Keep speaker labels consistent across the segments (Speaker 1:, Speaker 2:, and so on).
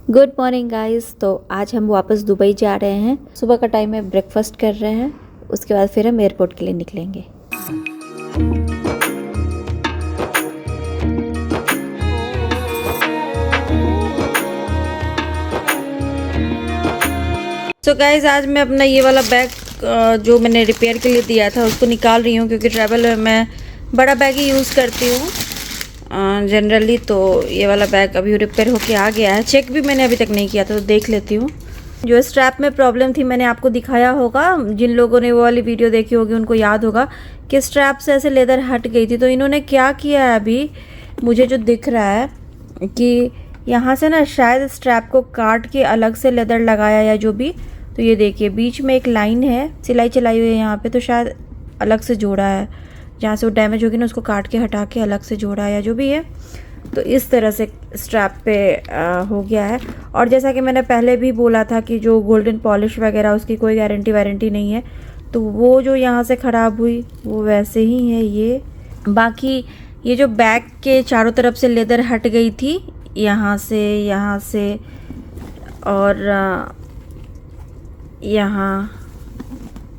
Speaker 1: Good morning guys. तो आज हम वापस दुबई जा रहे हैं। सुबह का टाइम में ब्रेकफास्ट कर रहे हैं, उसके बाद फिर हम एयरपोर्ट के लिए निकलेंगे। तो गाइस आज मैं अपना ये वाला बैग जो मैंने रिपेयर के लिए दिया था उसको निकाल रही हूँ, क्योंकि ट्रैवल में मैं बड़ा बैग ही यूज़ करती हूँ जनरली। तो ये वाला बैग अभी रिपेयर होके आ गया है। चेक भी मैंने अभी तक नहीं किया था, तो देख लेती हूँ। जो स्ट्रैप में प्रॉब्लम थी मैंने आपको दिखाया होगा, जिन लोगों ने वो वाली वीडियो देखी होगी उनको याद होगा कि स्ट्रैप से ऐसे लेदर हट गई थी। तो इन्होंने क्या किया है, अभी मुझे जो दिख रहा है कि यहाँ से ना शायद स्ट्रैप को काट के अलग से लेदर लगाया या जो भी। तो ये देखिए बीच में एक लाइन है, सिलाई चलाई हुई है यहाँ पे, तो शायद अलग से जोड़ा है। जहाँ से वो डैमेज होगी ना उसको काट के हटा के अलग से जोड़ा है या जो भी है। तो इस तरह से स्ट्रैप पे हो गया है। और जैसा कि मैंने पहले भी बोला था कि जो गोल्डन पॉलिश वगैरह उसकी कोई गारंटी वारंटी नहीं है, तो वो जो यहाँ से ख़राब हुई वो वैसे ही है ये। बाकी ये जो बैक के चारों तरफ से लेदर हट गई थी, यहाँ से और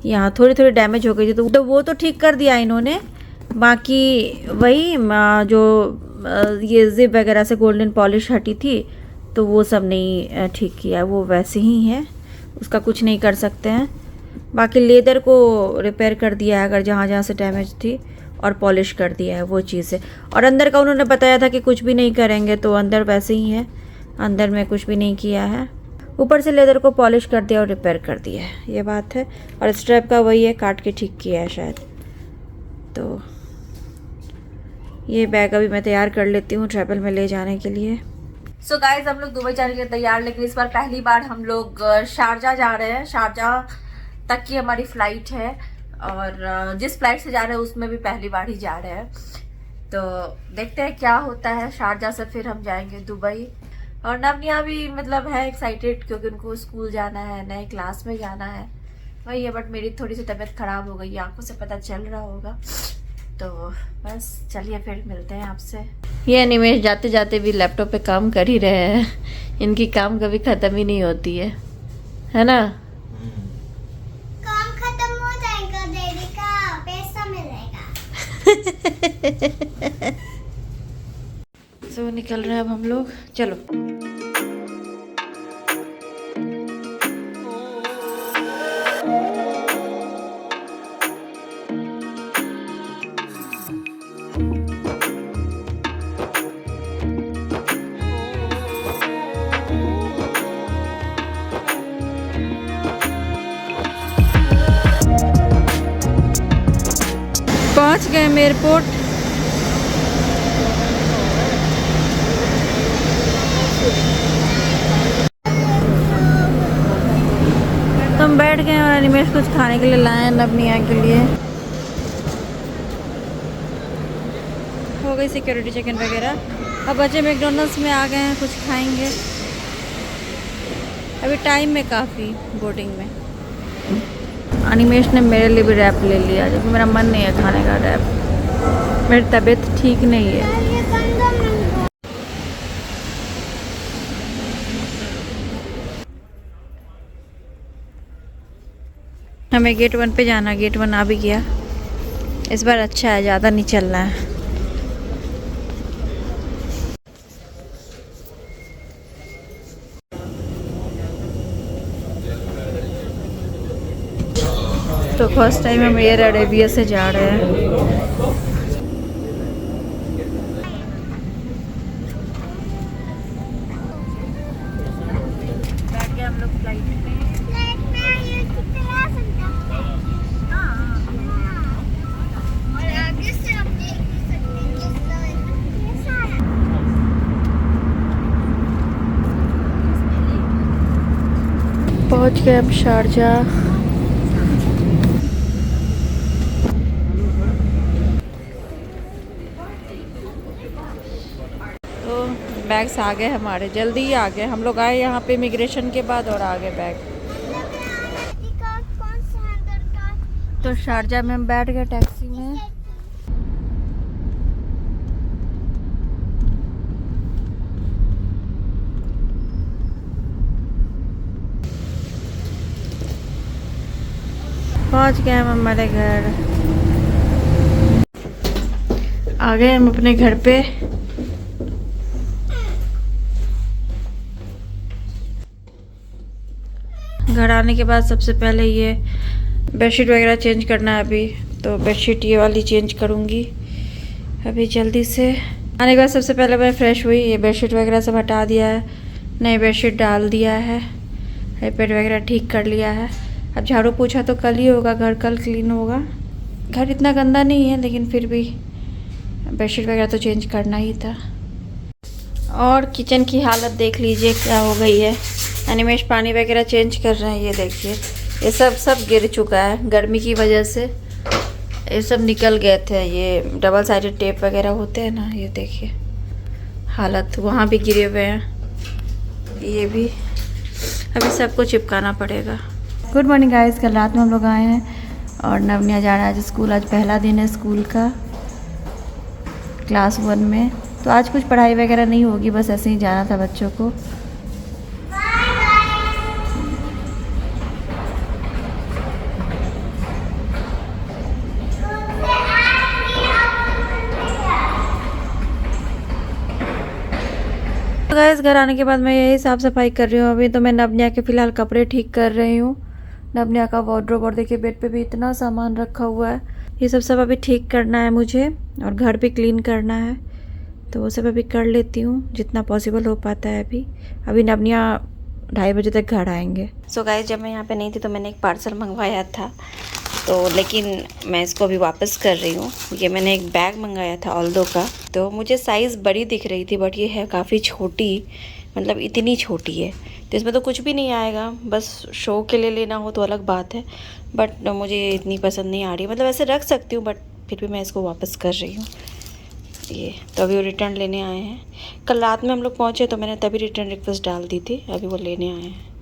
Speaker 1: यहाँ थोड़ी थोड़ी डैमेज हो गई थी, तो वो तो ठीक कर दिया इन्होंने। बाकी वही जो ये जिप वगैरह से गोल्डन पॉलिश हटी थी, तो वो सब नहीं ठीक किया, वो वैसे ही है, उसका कुछ नहीं कर सकते हैं। बाकी लेदर को रिपेयर कर दिया है अगर जहाँ जहाँ से डैमेज थी, और पॉलिश कर दिया है वो चीज़ है। और अंदर का उन्होंने बताया था कि कुछ भी नहीं करेंगे, तो अंदर वैसे ही है, अंदर में कुछ भी नहीं किया है। ऊपर से लेदर को पॉलिश कर दिया और रिपेयर कर दिया है, ये बात है। और स्ट्रैप का वही है, काट के ठीक किया है शायद। तो ये बैग अभी मैं तैयार कर लेती हूँ ट्रैवल में ले जाने के लिए। सो गाइज हम लोग दुबई जाने के लिए तैयार, लेकिन इस बार पहली बार हम लोग शारजा जा रहे हैं। शारजा तक की हमारी फ़्लाइट है, और जिस फ्लाइट से जा रहे हैं उसमें भी पहली बार ही जा रहे हैं। तो देखते हैं क्या होता है। शारजा से फिर हम जाएंगे दुबई। और नवनिया भी मतलब है एक्साइटेड, क्योंकि उनको स्कूल जाना है, नए क्लास में जाना है, वही है। बट मेरी थोड़ी सी तबीयत ख़राब हो गई, आंखों से पता चल रहा होगा। तो बस चलिए फिर मिलते हैं आपसे। ये अनिमेश जाते जाते भी लैपटॉप पे काम कर ही रहे हैं, इनकी काम कभी ख़त्म ही नहीं होती है ना।
Speaker 2: काम खत्म हो जाएगा, डेडी का पैसा मिलेगा।
Speaker 1: तो निकल रहे हैं अब हम लोग, चलो। पहुंच गए हम एयरपोर्ट। हम बैठ गए और अनिमेश कुछ खाने के लिए लाए हैं नवनिया के लिए। हो गई सिक्योरिटी चेक इन वगैरह। अब बच्चे मैकडोनल्ड्स में आ गए हैं, कुछ खाएंगे। अभी टाइम में काफ़ी बोर्डिंग में। अनिमेश ने मेरे लिए भी रैप ले लिया, जबकि मेरा मन नहीं है खाने का रैप, मेरी तबीयत ठीक नहीं है। हमें गेट 1 पे जाना, गेट 1 आ भी गया। इस बार अच्छा है, ज़्यादा नहीं चल रहा है। तो फर्स्ट टाइम हम एयर अरेबिया से जा रहे हैं। बैठ गए हम लोग फ्लाइट में। पहुंच गए हम शारजा। तो बैग्स आ गए हमारे, जल्दी ही आ गए। हम लोग आए यहाँ पे इमिग्रेशन के बाद और आ गए बैग। तो शारजा में हम बैठ गए टैक्सी में। पहुंच गए हम हमारे घर। आ गए हम अपने घर पे। घर आने के बाद सबसे पहले ये बेडशीट वगैरह चेंज करना है अभी, तो बेडशीट ये वाली चेंज करूँगी अभी जल्दी से। आने के बाद सबसे पहले मैं फ़्रेश हुई, ये बेडशीट वगैरह सब हटा दिया है, नई बेडशीट डाल दिया है, बेड वगैरह ठीक कर लिया है। अब झाड़ू पोछा तो कल ही होगा, घर कल क्लीन होगा। घर इतना गंदा नहीं है लेकिन फिर भी बेडशीट वगैरह तो चेंज करना ही था। और किचन की हालत देख लीजिए क्या हो गई है। अनिमेश पानी वगैरह चेंज कर रहे हैं, ये देखिए ये सब गिर चुका है गर्मी की वजह से। ये सब निकल गए थे, ये डबल साइडेड टेप वगैरह होते हैं ना, ये देखिए हालत। वहाँ भी गिरे हुए हैं, ये भी अभी सबको चिपकाना पड़ेगा। गुड मॉर्निंग गाइस, कल रात में हम लोग आए हैं और नवनिया जा रहा है आज स्कूल। आज पहला दिन है स्कूल का, क्लास 1 में। तो आज कुछ पढ़ाई वगैरह नहीं होगी, बस ऐसे ही जाना था बच्चों को। तो गाइस घर आने के बाद मैं यही साफ़ सफाई कर रही हूँ। अभी तो मैं नवनिया के फ़िलहाल कपड़े ठीक कर रही हूँ, नवनिया का वार्डरोब। और देखिए बेड पे भी इतना सामान रखा हुआ है, ये सब अभी ठीक करना है मुझे, और घर भी क्लीन करना है, तो वो सब अभी कर लेती हूँ जितना पॉसिबल हो पाता है। अभी नवनिया 2:30 बजे तक घर आएंगे। सो गाइस जब मैं यहाँ पे नहीं थी तो मैंने एक पार्सल मंगवाया था, तो लेकिन मैं इसको अभी वापस कर रही हूँ। ये मैंने एक बैग मंगाया था ऑल्दो का, तो मुझे साइज़ बड़ी दिख रही थी, बट ये है काफ़ी छोटी, मतलब इतनी छोटी है। तो इसमें तो कुछ भी नहीं आएगा, बस शो के लिए लेना हो तो अलग बात है, बट मुझे इतनी पसंद नहीं आ रही। मतलब ऐसे रख सकती हूँ, बट फिर भी मैं इसको वापस कर रही हूँ। ये तो अभी वो रिटर्न लेने आए हैं। कल रात में हम लोग पहुँचे तो मैंने तभी रिटर्न रिक्वेस्ट डाल दी थी, अभी वो लेने आए हैं।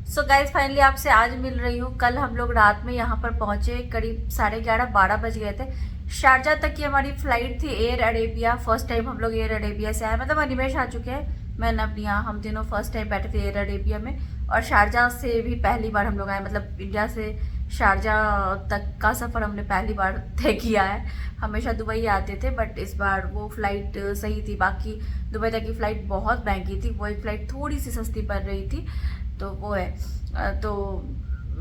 Speaker 1: सो गाइज फाइनली आपसे आज मिल रही हूँ। कल हम लोग रात में यहाँ पर पहुँचे, करीब 11:30-12 बज गए थे। शारजा तक की हमारी फ़्लाइट थी एयर अरेबिया। फर्स्ट टाइम हम लोग एयर अरेबिया से आए, मतलब अनिमेश आ चुके हैं, मैं नवनिया, हम तीनों फर्स्ट टाइम बैठे थे एयर अरेबिया में। और शारजा से भी पहली बार हम लोग आए, मतलब इंडिया से शारजा तक का सफ़र हमने पहली बार तय किया है। हमेशा दुबई आते थे, बट इस बार वो फ़्लाइट सही थी। बाकी दुबई तक की फ़्लाइट बहुत महंगी थी, वो एक फ़्लाइट थोड़ी सी सस्ती पड़ रही थी, तो वो है। तो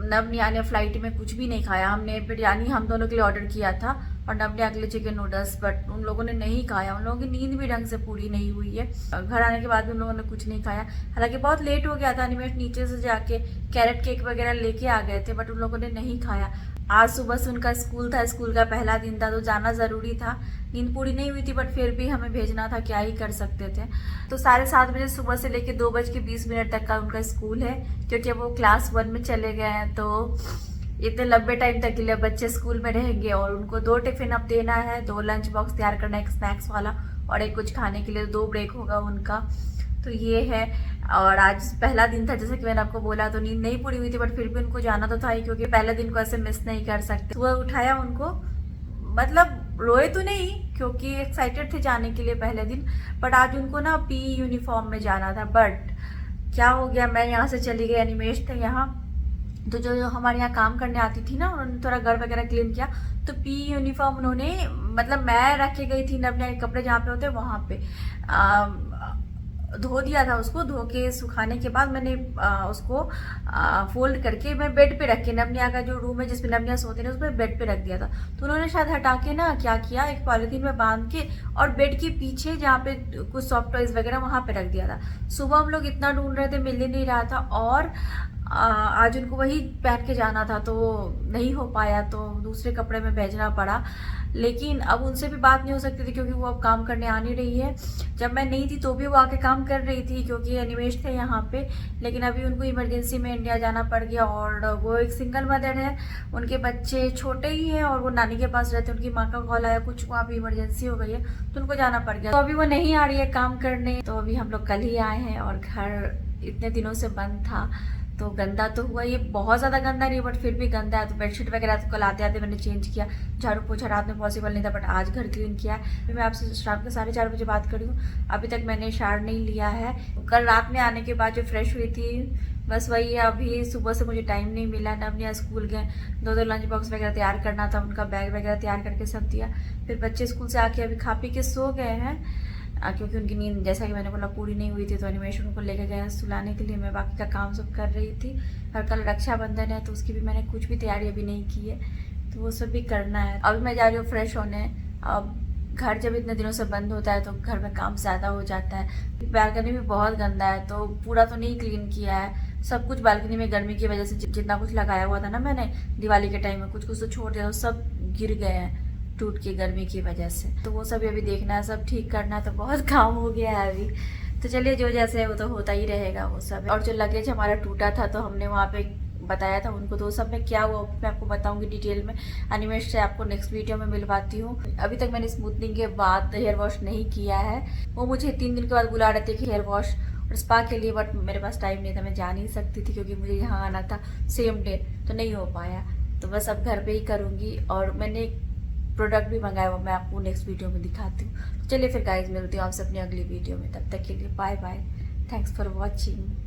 Speaker 1: नवनिया ने फ़्लाइट में कुछ भी नहीं खाया। हमने बिरयानी हम दोनों के लिए ऑर्डर किया था और नवनिया के लिए चिकन नूडल्स, बट उन लोगों ने नहीं खाया। उन लोगों की नींद भी ढंग से पूरी नहीं हुई है। घर आने के बाद भी उन लोगों ने कुछ नहीं खाया। हालांकि बहुत लेट हो गया था, अनिमेश नीचे से जाके कैरेट केक वगैरह लेके आ गए थे, बट उन लोगों ने नहीं खाया। आज सुबह से उनका स्कूल था, स्कूल का पहला दिन था, तो जाना ज़रूरी था। नींद पूरी नहीं हुई थी, बट फिर भी हमें भेजना था, क्या ही कर सकते थे। तो 7:30 बजे सुबह से लेके 2:20 तक का उनका स्कूल है, क्योंकि वो क्लास 1 में चले गए हैं। तो इतने लंबे टाइम तक के लिए बच्चे स्कूल में रहेंगे, और उनको 2 टिफ़िन अब देना है, 2 लंच बॉक्स तैयार करना है, एक स्नैक्स वाला और एक कुछ खाने के लिए। 2 ब्रेक होगा उनका, तो ये है। और आज पहला दिन था, जैसे कि मैंने आपको बोला, तो नींद नहीं पूरी हुई थी, बट फिर भी उनको जाना तो था ही, क्योंकि पहले दिन को ऐसे मिस नहीं कर सकते। सुबह उठाया उनको, मतलब रोए तो नहीं क्योंकि एक्साइटेड थे जाने के लिए पहले दिन, बट आज उनको ना पी यूनिफॉर्म में जाना था। बट क्या हो गया, मैं यहाँ से चली गई, अनिमेश थे यहाँ, तो जो हमारे यहाँ काम करने आती थी ना, उन्होंने थोड़ा घर वगैरह क्लीन किया, तो पी यूनिफॉर्म उन्होंने, मतलब मैं रख के गई थी नवनिया के कपड़े जहाँ पे होते हैं वहाँ पे, धो दिया था उसको। धो के सुखाने के बाद मैंने उसको फोल्ड करके मैं बेड पे रख के, नवनिया का जो रूम है जिसमें नवनिया सोते हैं उसमें बेड पे रख दिया था। तो उन्होंने शायद हटा के ना क्या किया, एक पॉलीथीन में बांध के और बेड के पीछे जहाँ पे कुछ सॉफ्ट टॉयज वगैरह वहाँ पे रख दिया था। सुबह हम लोग इतना ढूंढ रहे थे, मिल ही नहीं रहा था, और आज उनको वही पहन के जाना था, तो नहीं हो पाया, तो दूसरे कपड़े में भेजना पड़ा। लेकिन अब उनसे भी बात नहीं हो सकती थी, क्योंकि वो अब काम करने आ नहीं रही है। जब मैं नहीं थी तो भी वो आके काम कर रही थी, क्योंकि अनिमेश थे यहाँ पे। लेकिन अभी उनको इमरजेंसी में इंडिया जाना पड़ गया, और वो एक सिंगल मदर है, उनके बच्चे छोटे ही हैं, और वो नानी के पास रहते हैं। उनकी माँ का कॉल आया, कुछ वहाँ पे इमरजेंसी हो गई है, तो उनको जाना पड़ गया। तो अभी वो नहीं आ रही है काम करने, तो अभी हम लोग कल ही आए हैं, और घर इतने दिनों से बंद था, तो गंदा तो हुआ, ये बहुत ज़्यादा गंदा नहीं बट फिर भी गंदा है। तो बेडशीट वगैरह तो कल आते आते मैंने चेंज किया, झाड़ू पोछा रात में पॉसिबल नहीं था बट आज घर क्लीन किया। अभी मैं आपसे शाम के 4:30 बजे बात करी हूँ, अभी तक मैंने शावर नहीं लिया है। कल रात में आने के बाद जो फ्रेश हुई थी बस वही है। अभी सुबह से मुझे टाइम नहीं मिला, नवनिया स्कूल गए, 2 लंच बॉक्स वगैरह तैयार करना था, उनका बैग वगैरह तैयार करके सब दिया। फिर बच्चे स्कूल से आके अभी खा पी के सो गए हैं क्योंकि उनकी नींद जैसा कि मैंने बोला पूरी नहीं हुई थी। तो एनिमेशन को लेकर गया सुलाने के लिए, मैं बाकी का काम सब कर रही थी। और कल रक्षाबंधन है तो उसकी भी मैंने कुछ भी तैयारी अभी नहीं की है, तो वो सब भी करना है। अभी मैं जा रही हूँ फ्रेश होने। अब घर जब इतने दिनों से बंद होता है तो घर में काम ज़्यादा हो जाता है। बालकनी भी बहुत गंदा है तो पूरा तो नहीं क्लीन किया है, सब कुछ बालकनी में गर्मी की वजह से जितना कुछ लगाया हुआ था ना मैंने दिवाली के टाइम में, कुछ कुछ तो छोड़ दिया, तो सब गिर गए हैं टूट के गर्मी की वजह से। तो वो सब अभी देखना है, सब ठीक करना है, तो बहुत काम हो गया है अभी। तो चलिए जो जैसे है वो तो होता ही रहेगा वो सब। और जो लगेज हमारा टूटा था तो हमने वहाँ पे बताया था उनको, तो सब में क्या हुआ मैं आपको बताऊंगी डिटेल में। एनिमेशन से आपको नेक्स्ट वीडियो में मिलवाती हूँ। अभी तक मैंने स्मूथनिंग के बाद हेयर वॉश नहीं किया है। वो मुझे 3 दिन के बाद बुला रहे थे कि हेयर वॉश और स्पा के लिए, बट मेरे पास टाइम नहीं था, मैं जा नहीं सकती थी क्योंकि मुझे यहाँ आना था सेम डे, तो नहीं हो पाया। तो बस अब घर पे ही करूँगी। और मैंने प्रोडक्ट भी मंगाया हुआ, मैं आपको नेक्स्ट वीडियो में दिखाती हूँ। चलिए फिर गाइस मिलती हूँ आपसे अपनी अगली वीडियो में, तब तक के लिए bye bye, thanks for watching.